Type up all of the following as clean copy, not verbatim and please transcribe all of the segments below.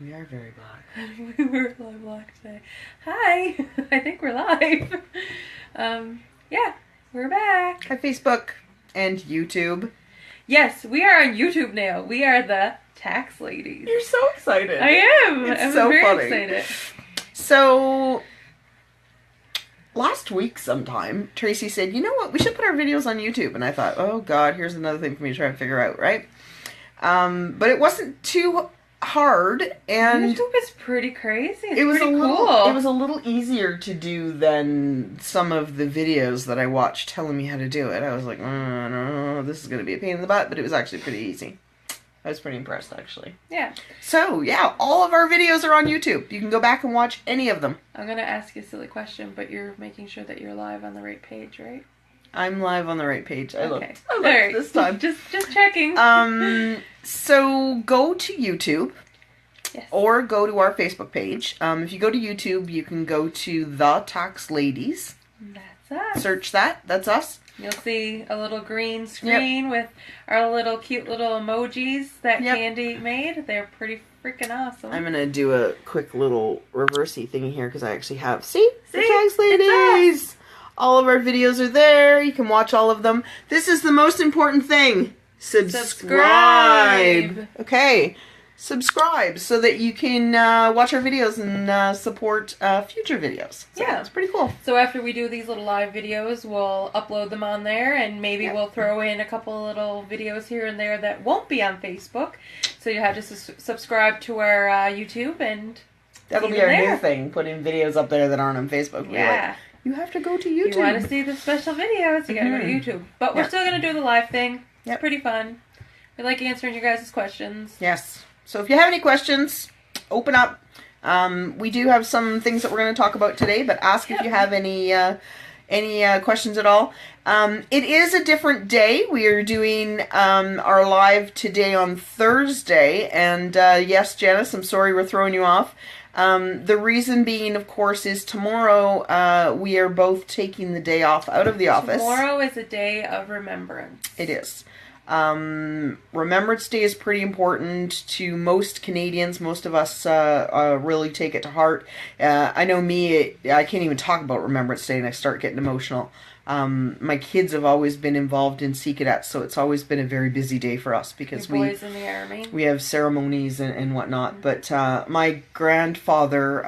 We are very black. We're live black today. Hi! I think we're live. Yeah, we're back. Hi, Facebook and YouTube. Yes, we are on YouTube now. We are the Tax Ladies. You're so excited. I am. I'm so very funny. excited. So, last week sometime, Tracy said, you know what, we should put our videos on YouTube. And I thought, oh God, here's another thing for me to try and figure out, right? But it wasn't too hard, and YouTube is pretty crazy. It's it was pretty cool. cool. It was a little easier to do than some of the videos that I watched telling me how to do it. I was like, no, this is going to be a pain in the butt, but it was actually pretty easy. I was pretty impressed, actually. Yeah. So, yeah, all of our videos are on YouTube. You can go back and watch any of them. I'm going to ask you a silly question, but you're making sure that you're live on the right page, right? I'm live on the right page. I looked Right. this time. Just checking. So go to YouTube. Yes. Or go to our Facebook page. If you go to YouTube, you can go to The Tax Ladies. That's us. Search that. That's us. You'll see a little green screen with our little cute little emojis that Candy made. They're pretty freaking awesome. I'm going to do a quick little reversey thing here because I actually have... See? The Tax It's Ladies! us. All of our videos are there. You can watch all of them. This is the most important thing. Subscribe. Okay. Subscribe so that you can watch our videos and support future videos. So yeah. It's pretty cool. So after we do these little live videos, we'll upload them on there, and maybe we'll throw in a couple little videos here and there that won't be on Facebook. So you have to subscribe to our YouTube, and that'll be our new thing, putting videos up there that aren't on Facebook. Yeah. You have to go to YouTube. If you want to see the special videos, you gotta go to YouTube. But we're still gonna do the live thing. It's pretty fun. We like answering your guys' questions. Yes. So if you have any questions, open up. We do have some things that we're going to talk about today, but ask if you have any questions at all. It is a different day. We are doing our live today on Thursday, and yes, Janice, I'm sorry we're throwing you off. The reason being, of course, is tomorrow we are both taking the day off out of the office. Tomorrow is a day of remembrance. It is. Remembrance Day is pretty important to most Canadians. Most of us really take it to heart. I know me, I can't even talk about Remembrance Day and I start getting emotional. My kids have always been involved in Sea Cadets, so it's always been a very busy day for us because Your boys in the Army. We have ceremonies and whatnot. But my grandfather,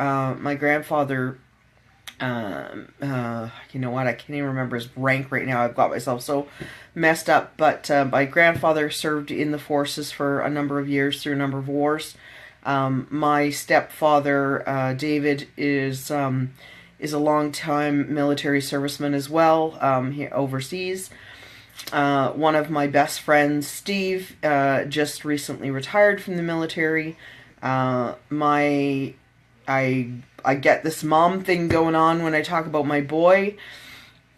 you know what, I can't even remember his rank right now. I've got myself so messed up, but my grandfather served in the forces for a number of years through a number of wars. My stepfather, David, is a long-time military serviceman as well, here overseas. One of my best friends, Steve, just recently retired from the military. I get this mom thing going on when I talk about my boy.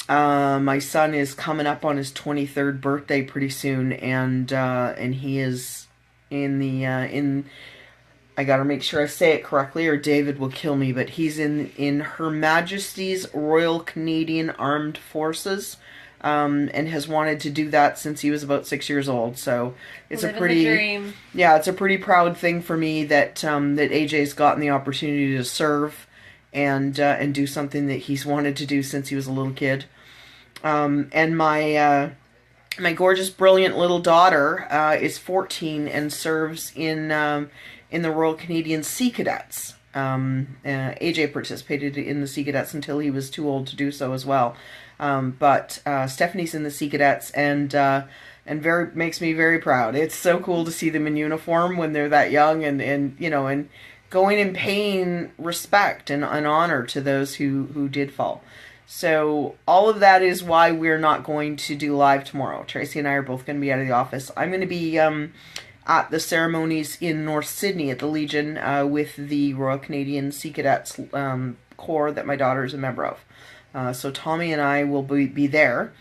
My son is coming up on his 23rd birthday pretty soon, and he is in the I gotta make sure I say it correctly or David will kill me, but he's in Her Majesty's Royal Canadian Armed Forces. And has wanted to do that since he was about 6 years old. So it's Living the dream. Yeah, it's a pretty proud thing for me that that AJ's gotten the opportunity to serve and do something that he's wanted to do since he was a little kid. And my gorgeous, brilliant little daughter is 14 and serves in the Royal Canadian Sea Cadets. AJ participated in the Sea Cadets until he was too old to do so as well. But Stephanie's in the Sea Cadets, and makes me very proud. It's so cool to see them in uniform when they're that young, and you know, and going and paying respect and honor to those who did fall. So all of that is why we're not going to do live tomorrow. Tracy and I are both going to be out of the office. I'm going to be at the ceremonies in North Sydney at the Legion with the Royal Canadian Sea Cadets Corps that my daughter is a member of. So Tommy and I will be there,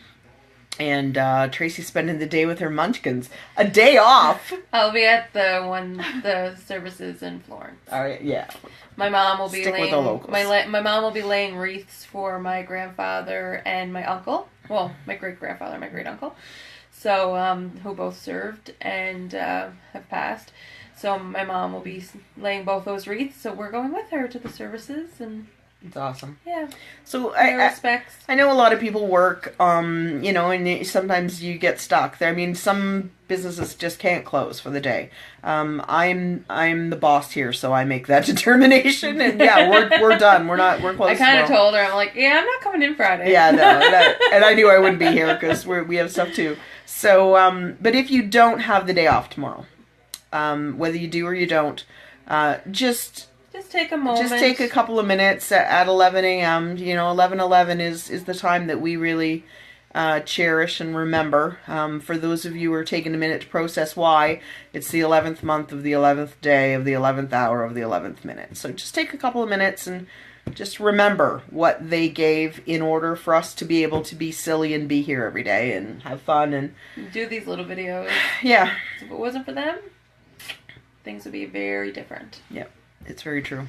and Tracy's spending the day with her munchkins. A day off! I'll be at the services in Florence. Yeah. My mom will be Stick with the locals. my mom will be laying wreaths for my grandfather and my uncle. Well, my great-grandfather, my great-uncle. So, who both served and have passed. So my mom will be laying both those wreaths, so we're going with her to the services, and It's awesome. yeah. So Respects. I know a lot of people work, you know, and sometimes you get stuck there. I mean, some businesses just can't close for the day. I'm the boss here, so I make that determination, and yeah, we're done. We're closed. I kind of told her, I'm like, yeah, I'm not coming in Friday. Yeah, no, and I knew I wouldn't be here because we have stuff too. So, but if you don't have the day off tomorrow, whether you do or you don't, just take a moment. Just take a couple of minutes at 11 a.m. You know, 11:11 is the time that we really cherish and remember. For those of you who are taking a minute to process why, it's the 11th month of the 11th day of the 11th hour of the 11th minute. So just take a couple of minutes and just remember what they gave in order for us to be able to be silly and be here every day and have fun and do these little videos. Yeah. If it wasn't for them, things would be very different. Yep. It's very true.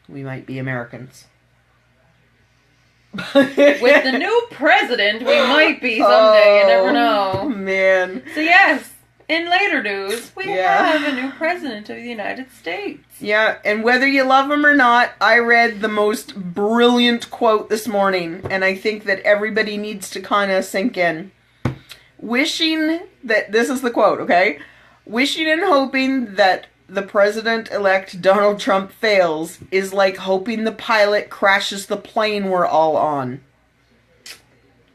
We might be Americans. With the new president, we might be someday. You never know. Oh, man. So yes, in later news, we have a new president of the United States. Yeah, and whether you love him or not, I read the most brilliant quote this morning, and I think that everybody needs to kind of sink in. Wishing that, this is the quote, okay? Wishing and hoping that the president-elect Donald Trump fails is like hoping the pilot crashes the plane we're all on.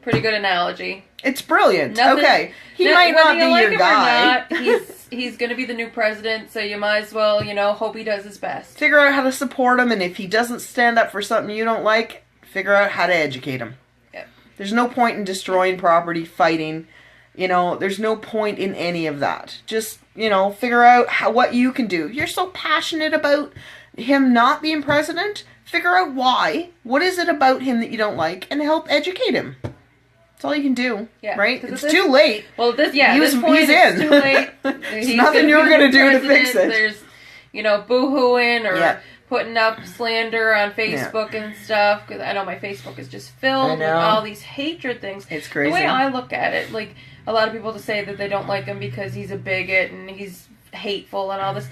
Pretty good analogy. It's brilliant. Okay. He might not be your guy. Or not, he's going to be the new president, so you might as well, hope he does his best. Figure out how to support him, and if he doesn't stand up for something you don't like, figure out how to educate him. Yep. There's no point in destroying property, fighting. There's no point in any of that. Just, figure out what you can do. You're so passionate about him not being president. Figure out why. What is it about him that you don't like? And help educate him. That's all you can do. Yeah. Right? It's too late. Well, he's in. It's too late. There's nothing you're going to do to fix it. There's, boo-hooing or putting up slander on Facebook and stuff. Because I know my Facebook is just filled with all these hatred things. It's crazy. The way I look at it, like, a lot of people to say that they don't like him because he's a bigot and he's hateful and all this.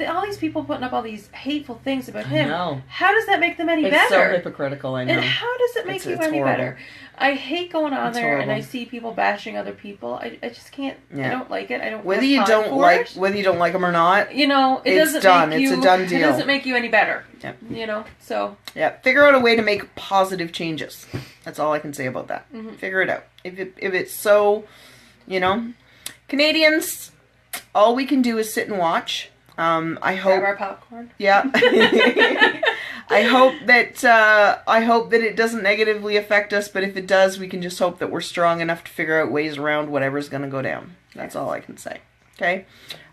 All these people putting up all these hateful things about him. How does that make them any better? It's so hypocritical, I know. And how does it make you any better? I hate going on there and I see people bashing other people. I just can't. I don't like it. I don't. Whether you don't like them or not, it it's done. It's a done deal. It doesn't make you any better. Yep. So. Yeah. Figure out a way to make positive changes. That's all I can say about that. Mm-hmm. Figure it out. If it's so, Canadians, all we can do is sit and watch. I hope. Grab our popcorn. Yeah. I hope that it doesn't negatively affect us, but if it does, we can just hope that we're strong enough to figure out ways around whatever's going to go down. That's all I can say. Okay?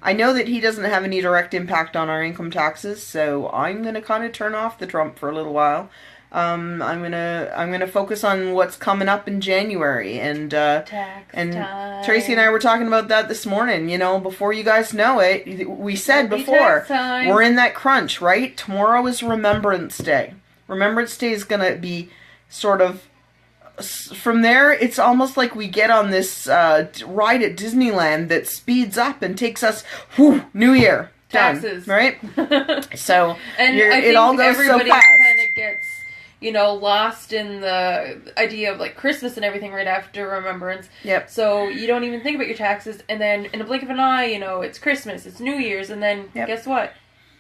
I know that he doesn't have any direct impact on our income taxes, so I'm going to kind of turn off the Trump for a little while. I'm gonna focus on what's coming up in January, and time. Tracy and I were talking about that this morning. Before you guys know it, we said before we're in that crunch, right? Tomorrow is Remembrance Day. Remembrance Day is gonna be sort of from there. It's almost like we get on this ride at Disneyland that speeds up and takes us. Whew, New Year. Taxes, done, right? So and it all goes so fast. Kind of gets lost in the idea of like Christmas and everything right after Remembrance. Yep. So you don't even think about your taxes, and then in a blink of an eye, it's Christmas, it's New Year's, and then guess what?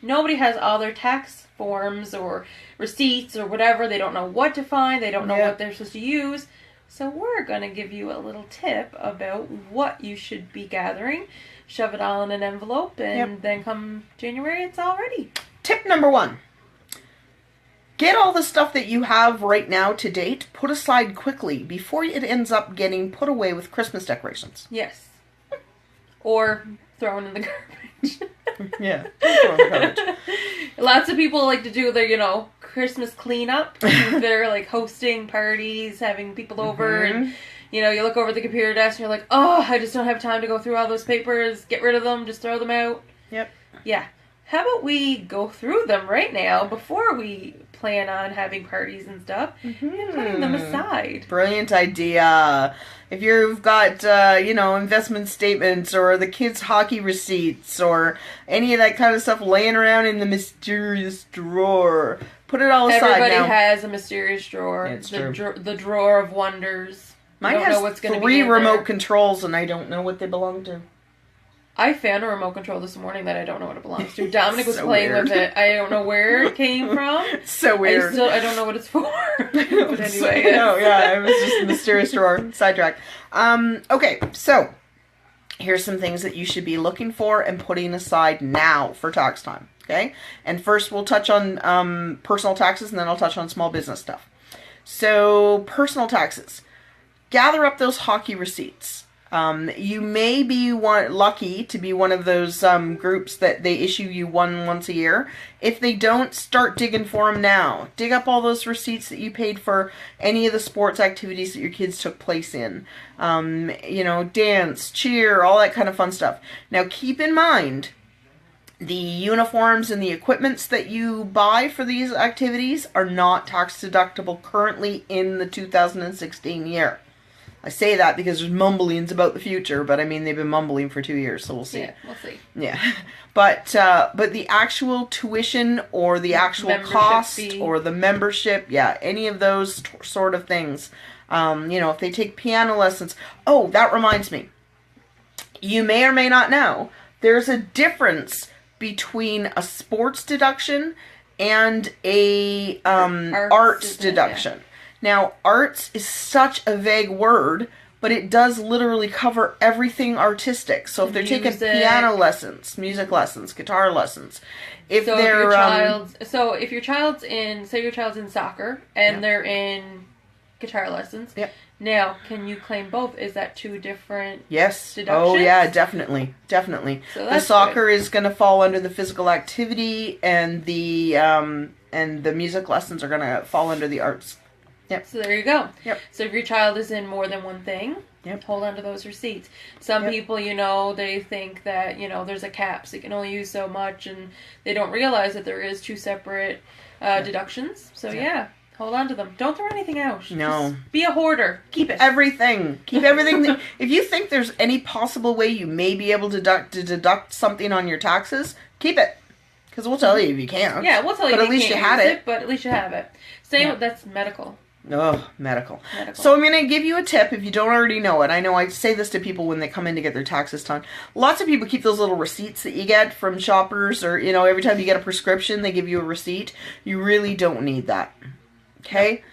Nobody has all their tax forms or receipts or whatever. They don't know what to find. They don't know what they're supposed to use. So we're going to give you a little tip about what you should be gathering. Shove it all in an envelope, and then come January, it's all ready. Tip number 1. Get all the stuff that you have right now to date put aside quickly before it ends up getting put away with Christmas decorations. Yes. Or thrown in the garbage. Yeah. Throw in the garbage. Lots of people like to do their, Christmas cleanup. They're like hosting parties, having people over, and you look over at the computer desk and you're like, oh, I just don't have time to go through all those papers, get rid of them, just throw them out. Yep. Yeah. how about we go through them right now before we plan on having parties and stuff and putting them aside. Brilliant idea. If you've got, investment statements or the kids' hockey receipts or any of that kind of stuff laying around in the mysterious drawer, put it all aside now. Everybody has a mysterious drawer. It's true. The drawer of wonders. Mine has 3 remote controls and I don't know what they belong to. I found a remote control this morning that I don't know what it belongs to. Dominic was playing with it. I don't know where it came from. So weird. I don't know what it's for. But anyway. It was just a mysterious drawer. Sidetrack. Okay, so here's some things that you should be looking for and putting aside now for tax time. Okay? And first we'll touch on personal taxes and then I'll touch on small business stuff. So, personal taxes. Gather up those hockey receipts. You may be lucky to be one of those groups that they issue you once a year. If they don't, start digging for them now. Dig up all those receipts that you paid for any of the sports activities that your kids took place in. Dance, cheer, all that kind of fun stuff. Now keep in mind, the uniforms and the equipments that you buy for these activities are not tax deductible currently in the 2016 year. I say that because there's mumblings about the future, but I mean, they've been mumbling for 2 years, so we'll see. Yeah, we'll see. Yeah. But the actual tuition or the actual membership cost fee. or the membership, any of those sort of things. If they take piano lessons. Oh, that reminds me. You may or may not know, there's a difference between a sports deduction and a arts deduction. Yeah. Now, arts is such a vague word, but it does literally cover everything artistic. So if they're taking piano lessons, music lessons, guitar lessons, if your child's in soccer and they're in guitar lessons, now can you claim both? Is that 2 different deductions? Oh yeah, definitely. So the soccer is going to fall under the physical activity, and the music lessons are going to fall under the arts. Yep. So there you go. Yep. So if your child is in more than one thing, hold on to those receipts. Some people, they think that, there's a cap, so you can only use so much, and they don't realize that there is 2 separate deductions. So hold on to them. Don't throw anything out. No. Just be a hoarder. Keep everything. Keep everything. If you think there's any possible way you may be able to deduct something on your taxes, keep it. Because we'll tell you if you can't. Yeah, we'll tell you but at least you had it. But at least you have it. Same, that's medical. Oh, medical. So I'm going to give you a tip if you don't already know it. I know I say this to people when they come in to get their taxes done. Lots of people keep those little receipts that you get from shoppers, or, every time you get a prescription, they give you a receipt. You really don't need that. Okay?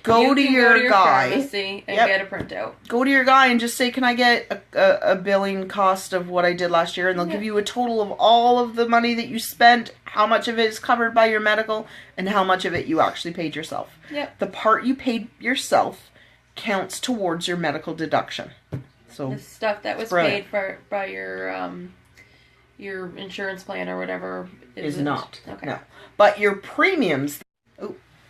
Go to your guy pharmacy and get a printout. Go to your guy and just say, can I get a billing cost of what I did last year? And they'll give you a total of all of the money that you spent, how much of it is covered by your medical, and how much of it you actually paid yourself. Yep. The part you paid yourself counts towards your medical deduction. So the stuff that was paid for by your insurance plan or whatever is not. Okay. No. But your premiums...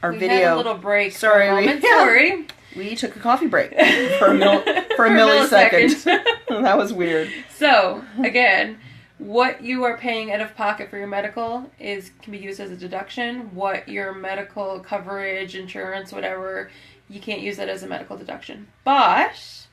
We had a little break. Sorry. We took a coffee break for a millisecond. That was weird. So, again, what you are paying out of pocket for your medical can be used as a deduction. What your medical coverage, insurance, whatever, you can't use that as a medical deduction. But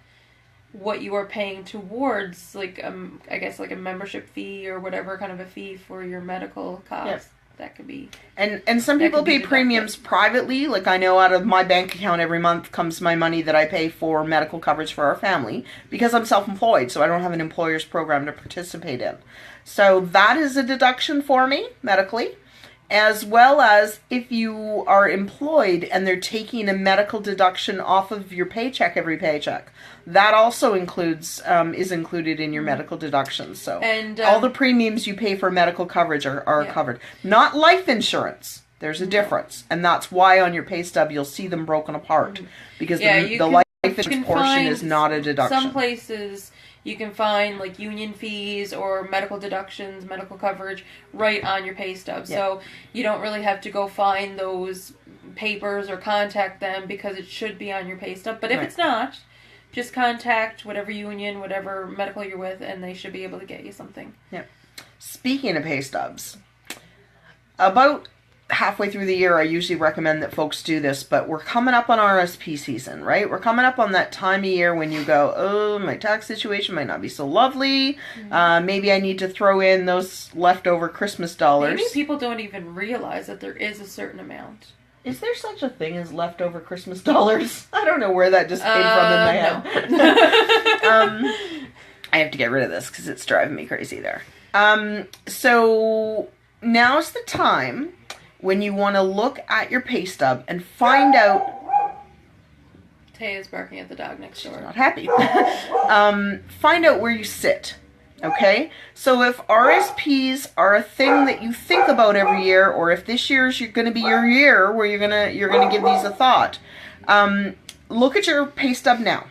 what you are paying towards, I guess a membership fee or whatever kind of a fee for your medical costs. Yes. That could be... And some people pay premiums privately. Like, I know out of my bank account every month comes my money that I pay for medical coverage for our family, because I'm self-employed, so I don't have an employer's program to participate in. So that is a deduction for me, medically. As well as if you are employed and they're taking a medical deduction off of your paycheck every paycheck. That also is included in your medical deductions. So all the premiums you pay for medical coverage are covered. Not life insurance. There's a difference. And that's why on your pay stub you'll see them broken apart. Because the life insurance portion is not a deduction. Some places... You can find union fees or medical deductions, medical coverage right on your pay stub. Yeah. So you don't really have to go find those papers or contact them because it should be on your pay stub. But if it's not, just contact whatever union, whatever medical you're with, and they should be able to get you something. Yeah. Speaking of pay stubs, about halfway through the year, I usually recommend that folks do this, but we're coming up on RSP season, right? We're coming up on that time of year when you go, oh, my tax situation might not be so lovely. Maybe I need to throw in those leftover Christmas dollars. Maybe people don't even realize that there is a certain amount. Is there such a thing as leftover Christmas dollars? I don't know where that just came from in my head. I have to get rid of this because it's driving me crazy there. So now's the time when you want to look at your pay stub and find out... Taya's barking at the dog next door. She's not happy. Find out where you sit. Okay? So if RSPs are a thing that you think about every year, or if this year's going to be your year where you're gonna give these a thought, look at your pay stub now.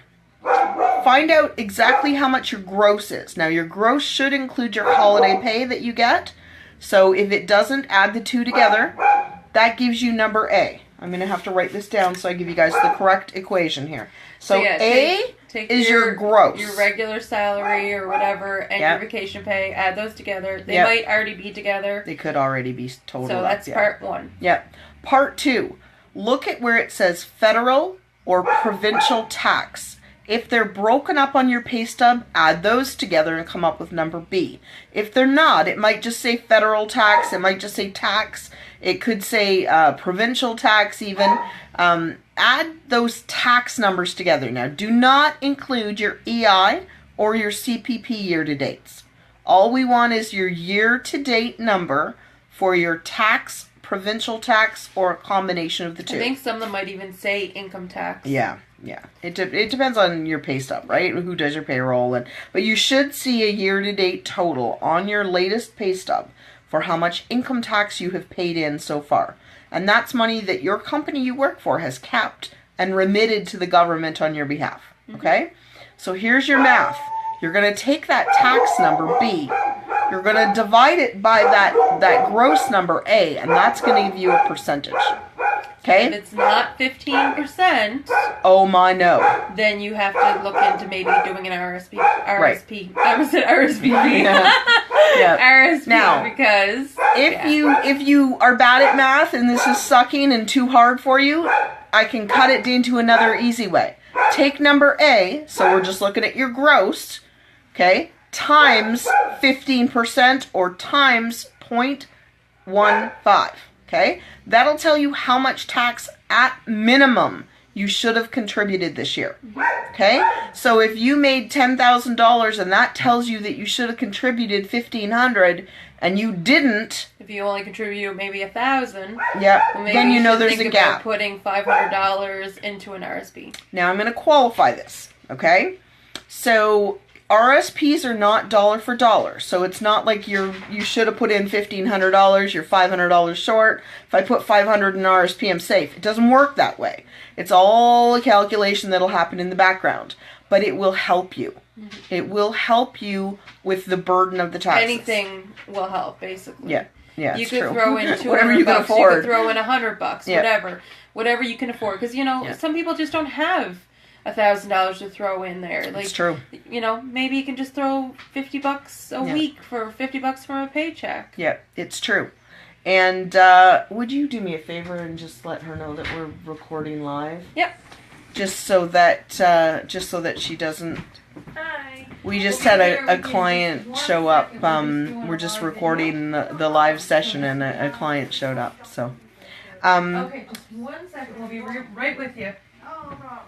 Find out exactly how much your gross is. Now, your gross should include your holiday pay that you get. So if it doesn't, add the two together. That gives you number A. I'm going to have to write this down so I give you guys the correct equation here. So yeah, take is your gross. Your regular salary or whatever and your vacation pay. Add those together. They might already be together. They could already be totaled up. So that's part one. Yep. Part two. Look at where it says federal or provincial tax. If they're broken up on your pay stub, add those together and come up with number B. If they're not, it might just say federal tax. It might just say tax. It could say provincial tax even. Add those tax numbers together. Now, do not include your EI or your CPP year-to-dates. All we want is your year-to-date number for your tax, provincial tax, or a combination of the two. I think some of them might even say income tax. Yeah. It depends on your pay stub, right? Who does your payroll. But you should see a year-to-date total on your latest pay stub for how much income tax you have paid in so far. And that's money that your company you work for has kept and remitted to the government on your behalf. Okay? So here's your math. You're going to take that tax number, B. You're going to divide it by that gross number, A, and that's going to give you a percentage. Okay? If it's not 15%, oh my no, then you have to look into maybe doing an RSP. I was at RSVP. RSP now, because if you are bad at math and this is sucking and too hard for you, I can cut it into another easy way. Take number A, so we're just looking at your gross, okay, times 15% or times 0.15. Okay, that'll tell you how much tax at minimum you should have contributed this year. Okay, so if you made $10,000 and that tells you that you should have contributed $1,500 and you didn't, if you only contribute maybe $1,000, then you know there's a gap. Putting $500 into an RSP. Now I'm going to qualify this. Okay, so RSPs are not dollar for dollar, so it's not like you should have put in $1,500, you're $500 short. If I put $500 in RSP, I'm safe. It doesn't work that way. It's all a calculation that'll happen in the background, but it will help you. It will help you with the burden of the taxes. Anything will help, basically. Yeah, you could throw in $200 whatever you can afford. You could throw in $100, whatever you can afford, because some people just don't have $1,000 to throw in there. Like, it's true. Maybe you can just throw $50 a week for $50 from a paycheck. Yeah, it's true. And would you do me a favor and just let her know that we're recording live? Yep. Just so that she doesn't. Hi. We just had a client show up. We're just recording the live session, and a client showed up. So. Okay, just 1 second. We'll be right with you.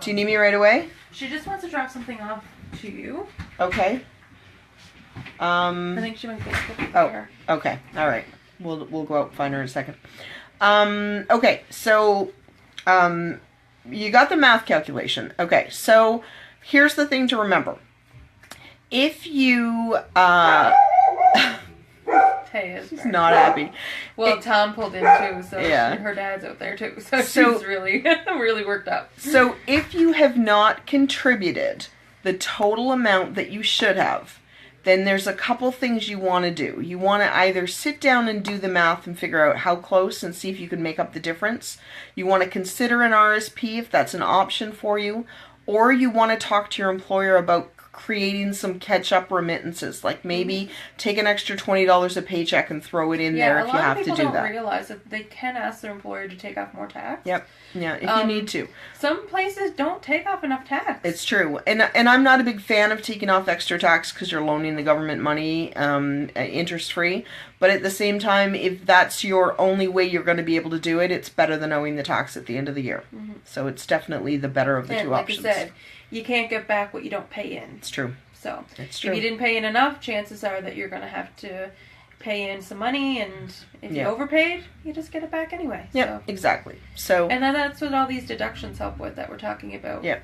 Do you need me right away? She just wants to drop something off to you. Okay. I think she went Facebook. Oh, okay. All right. We'll go out and find her in a second. Okay. So, you got the math calculation. Okay. So, here's the thing to remember. If you She's not happy. Well, Tom pulled in too, so her dad's out there too, so she's really, really worked up. So if you have not contributed the total amount that you should have, then there's a couple things you want to do. You want to either sit down and do the math and figure out how close and see if you can make up the difference. You want to consider an RSP if that's an option for you, or you want to talk to your employer about creating some catch-up remittances. Like maybe take an extra $20 a paycheck and throw it in there if you have to do that. A lot of people don't realize that they can ask their employer to take off more tax. Yep. Yeah, if you need to. Some places don't take off enough tax. It's true. And I'm not a big fan of taking off extra tax because you're loaning the government money interest-free. But at the same time, if that's your only way you're going to be able to do it, it's better than owing the tax at the end of the year. Mm-hmm. So it's definitely the better of the two options. Like I said, you can't get back what you don't pay in. It's true. So it's true. If you didn't pay in enough, chances are that you're going to have to pay in some money, and if you overpaid, you just get it back anyway. Yeah, exactly. So, and then that's what all these deductions help with that we're talking about. Yeah.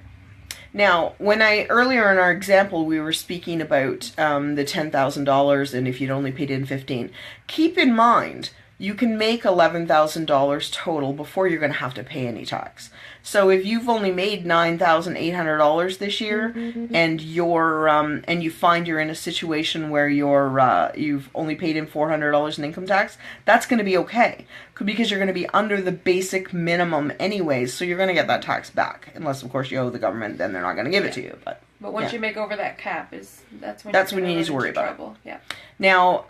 Now, earlier in our example, we were speaking about the $10,000 and if you'd only paid in 15. Keep in mind, you can make $11,000 total before you're going to have to pay any tax. So if you've only made $9,800 this year, and you find you're in a situation where you've only paid in $400 in income tax, that's going to be okay, because you're going to be under the basic minimum anyways. So you're going to get that tax back, unless of course you owe the government, then they're not going to give it to you. But once you make over that cap, that's when you need to worry about trouble. Yeah. Now,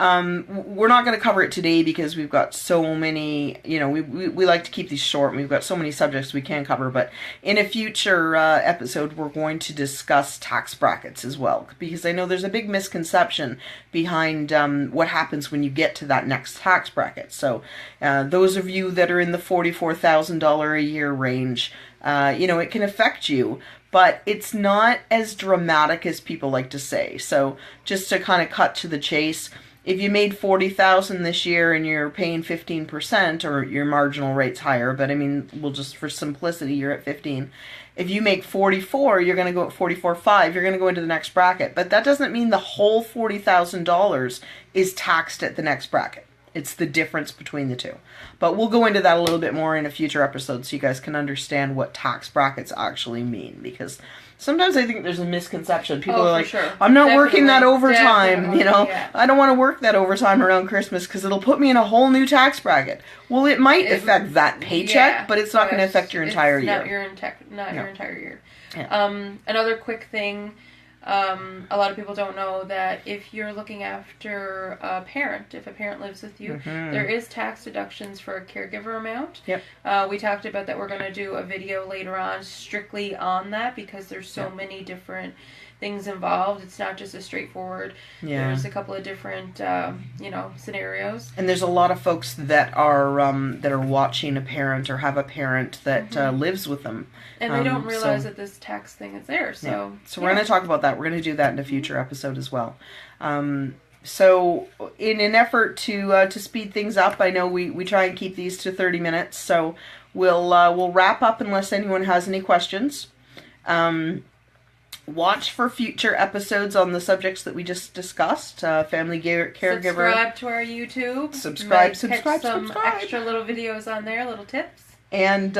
we're not going to cover it today because we've got so many, we like to keep these short, and we've got so many subjects we can cover, but in a future episode, we're going to discuss tax brackets as well, because I know there's a big misconception behind what happens when you get to that next tax bracket. So, those of you that are in the $44,000 a year range, it can affect you, but it's not as dramatic as people like to say. So just to kind of cut to the chase, if you made $40,000 this year and you're paying 15%, or your marginal rate's higher, but I mean, we'll just, for simplicity, you're at 15. If you make 44, you're going to go at 44.5. You're going to go into the next bracket. But that doesn't mean the whole $40,000 is taxed at the next bracket. It's the difference between the two. But we'll go into that a little bit more in a future episode so you guys can understand what tax brackets actually mean. Because sometimes I think there's a misconception. People are like, I'm not working that overtime, I don't want to work that overtime around Christmas because it'll put me in a whole new tax bracket. Well, it might affect that paycheck, but it's not going to affect your entire year. Not your entire year. Yeah. Another quick thing, a lot of people don't know that if you're looking after a parent, if a parent lives with you, there is tax deductions for a caregiver amount. Yep. We talked about that. We're going to do a video later on strictly on that because there's so many different things involved. It's not just a straightforward. There's a couple of different scenarios. And there's a lot of folks that are watching a parent or have a parent that lives with them. And they don't realize that this tax thing is there. So we're going to talk about that. We're going to do that in a future episode as well. So in an effort to speed things up, I know we try and keep these to 30 minutes. So we'll wrap up unless anyone has any questions. Watch for future episodes on the subjects that we just discussed. Family caregiver. Subscribe to our YouTube. Subscribe. Some extra little videos on there, little tips. And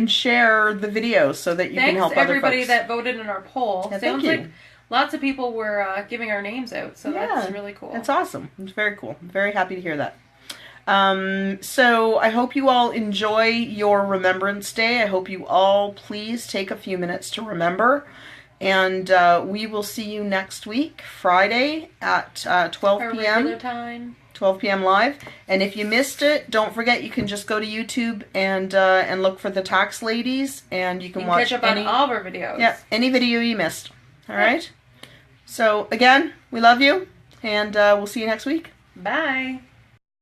share the videos so that you can help other folks. Thanks everybody that voted in our poll. Yeah, Sounds like lots of people were giving our names out, so that's really cool. That's awesome. It's very cool. I'm very happy to hear that. So I hope you all enjoy your Remembrance Day. I hope you all please take a few minutes to remember. And we will see you next week, Friday at 12 p.m. Regular time. 12 p.m. live. And if you missed it, don't forget you can just go to YouTube and look for the Tax Ladies, and you can watch catch up on all of our videos. Yeah, any video you missed. All right. So again, we love you, and we'll see you next week. Bye.